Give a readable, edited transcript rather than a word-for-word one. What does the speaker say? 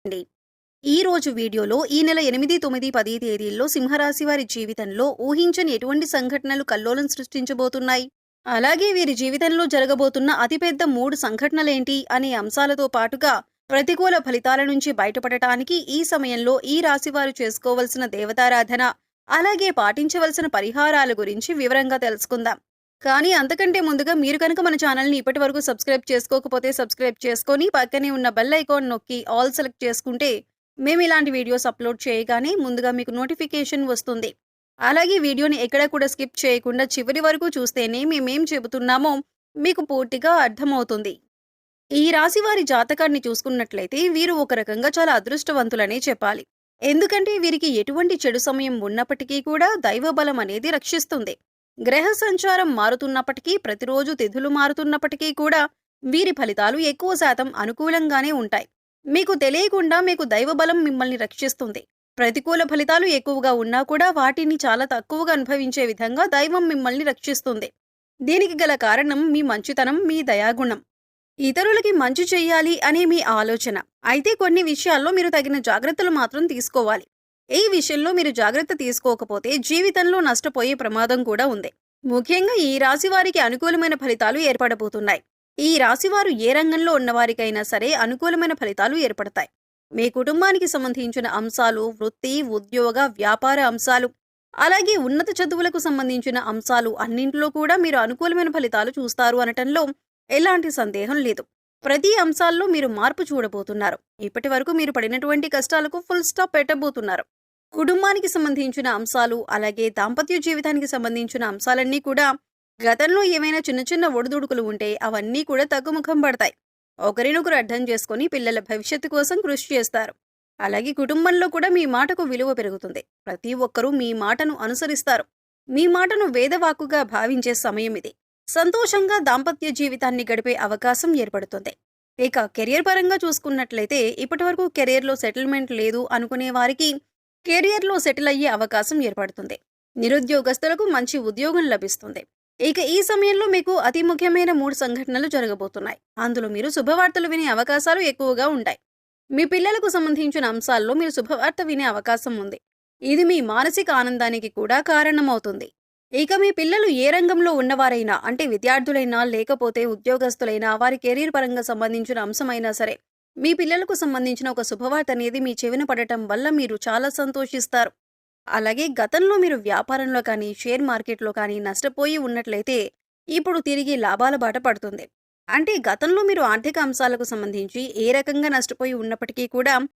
అండి. ఈ రోజు వీడియోలో ఈ నెల 8, 9, 10 తేదీల్లో సింహరాశి వారి జీవితంలో ఊహించని ఎటువంటి సంఘటనలు కల్లోలం సృష్టించబోతున్నాయి. అలాగే వీరి జీవితంలో జరగబోతున్న అతిపెద్ద 3 సంఘటనలేంటి అనే అంశాలతో పాటుగా ప్రతికూల ఫలితాల నుంచి బయటపడటానికి ఈ సమయంలో ఈ రాశివారు చేసుకోవలసిన దేవతారాధన, అలాగే పాటించవలసిన పరిహారాల గురించి వివరంగా తెలుసుకుందాం. కానీ అంతకంటే ముందుగా మీరు కనుక మన ఛానల్ని ఇప్పటివరకు సబ్స్క్రైబ్ చేసుకోకపోతే సబ్స్క్రైబ్ చేసుకొని పక్కనే ఉన్న బెల్ ఐకాన్ నొక్కి ఆల్ సెలెక్ట్ చేసుకుంటే మేము ఇలాంటి వీడియోస్ అప్లోడ్ చేయగానే ముందుగా మీకు నోటిఫికేషన్ వస్తుంది. అలాగే వీడియోని ఎక్కడ కూడా స్కిప్ చేయకుండా చివరి వరకు చూస్తేనే మేమేం చెబుతున్నామో మీకు పూర్తిగా అర్థమవుతుంది. ఈ రాశి వారి జాతకాన్ని చూసుకున్నట్లయితే వీరు ఒక రకంగా చాలా అదృష్టవంతులనే చెప్పాలి. ఎందుకంటే వీరికి ఎటువంటి చెడు సమయం ఉన్నప్పటికీ కూడా దైవబలం అనేది రక్షిస్తుంది. గ్రహ సంచారం మారుతున్నప్పటికీ, ప్రతిరోజు తిథులు మారుతున్నప్పటికీ కూడా వీరి ఫలితాలు ఎక్కువ శాతం అనుకూలంగానే ఉంటాయి. మీకు తెలియకుండా మీకు దైవబలం మిమ్మల్ని రక్షిస్తుంది. ప్రతికూల ఫలితాలు ఎక్కువగా ఉన్నా కూడా వాటిని చాలా తక్కువగా అనుభవించే విధంగా దైవం మిమ్మల్ని రక్షిస్తుంది. దీనికి గల కారణం మీ మంచితనం, మీ దయాగుణం. ఇతరులకి మంచి చెయ్యాలి అనే మీ ఆలోచన. అయితే కొన్ని విషయాల్లో మీరు తగిన జాగ్రత్తలు మాత్రం తీసుకోవాలి. ఈ విషయంలో మీరు జాగ్రత్త తీసుకోకపోతే జీవితంలో నష్టపోయే ప్రమాదం కూడా ఉంది. ముఖ్యంగా ఈ రాశి వారికి అనుకూలమైన ఫలితాలు ఏర్పడబోతున్నాయి. ఈ రాశివారు ఏ రంగంలో ఉన్నవారికైనా సరే అనుకూలమైన ఫలితాలు ఏర్పడతాయి. మీ కుటుంబానికి సంబంధించిన అంశాలు, వృత్తి, ఉద్యోగ, వ్యాపార అంశాలు, అలాగే ఉన్నత చదువులకు సంబంధించిన అంశాలు అన్నింటిలో కూడా మీరు అనుకూలమైన ఫలితాలు చూస్తారు అనటంలో ఎలాంటి సందేహం లేదు. ప్రతి అంశాల్లో మీరు మార్పు చూడబోతున్నారు. ఇప్పటి వరకు మీరు పడినటువంటి కష్టాలకు ఫుల్ స్టాప్ పెట్టబోతున్నారు. కుటుంబానికి సంబంధించిన అంశాలు, అలాగే దాంపత్య జీవితానికి సంబంధించిన అంశాలన్నీ కూడా గతంలో ఏమైనా చిన్న చిన్న ఒడిదుడుకులు ఉంటే అవన్నీ కూడా తగ్గుముఖం పడతాయి. ఒకరినొకరు అర్థం చేసుకుని పిల్లల భవిష్యత్తు కోసం కృషి చేస్తారు. అలాగే కుటుంబంలో కూడా మీ మాటకు విలువ పెరుగుతుంది. ప్రతి ఒక్కరూ మీ మాటను అనుసరిస్తారు. మీ మాటను వేదవాక్కుగా భావించే సమయం ఇది. సంతోషంగా దాంపత్య జీవితాన్ని గడిపే అవకాశం ఏర్పడుతుంది. ఇక కెరియర్ పరంగా చూసుకున్నట్లయితే ఇప్పటివరకు కెరియర్లో సెటిల్మెంట్ లేదు అనుకునే వారికి కెరియర్లో సెటిల్ అయ్యే అవకాశం ఏర్పడుతుంది. నిరుద్యోగస్తులకు మంచి ఉద్యోగం లభిస్తుంది. ఇక ఈ సమయంలో మీకు అతి ముఖ్యమైన 3 సంఘటనలు జరగబోతున్నాయి. అందులో మీరు శుభవార్తలు వినే అవకాశాలు ఎక్కువగా ఉంటాయి. మీ పిల్లలకు సంబంధించిన అంశాల్లో మీరు శుభవార్త వినే అవకాశం ఉంది. ఇది మీ మానసిక ఆనందానికి కూడా కారణమవుతుంది. ఇక మీ పిల్లలు ఏ రంగంలో ఉన్నవారైనా, అంటే విద్యార్థులైనా లేకపోతే ఉద్యోగస్తులైనా, వారి కెరీర్ పరంగా సంబంధించిన అంశమైనా సరే, మీ పిల్లలకు సంబంధించిన ఒక శుభవార్త అనేది మీ చెవిన పడటం వల్ల మీరు చాలా సంతోషిస్తారు. అలాగే గతంలో మీరు వ్యాపారంలో కానీ, షేర్ మార్కెట్లో కానీ నష్టపోయి ఉన్నట్లయితే ఇప్పుడు తిరిగి లాభాల బాట పడుతుంది. అంటే గతంలో మీరు ఆర్థిక అంశాలకు సంబంధించి ఏ రకంగా నష్టపోయి ఉన్నప్పటికీ కూడా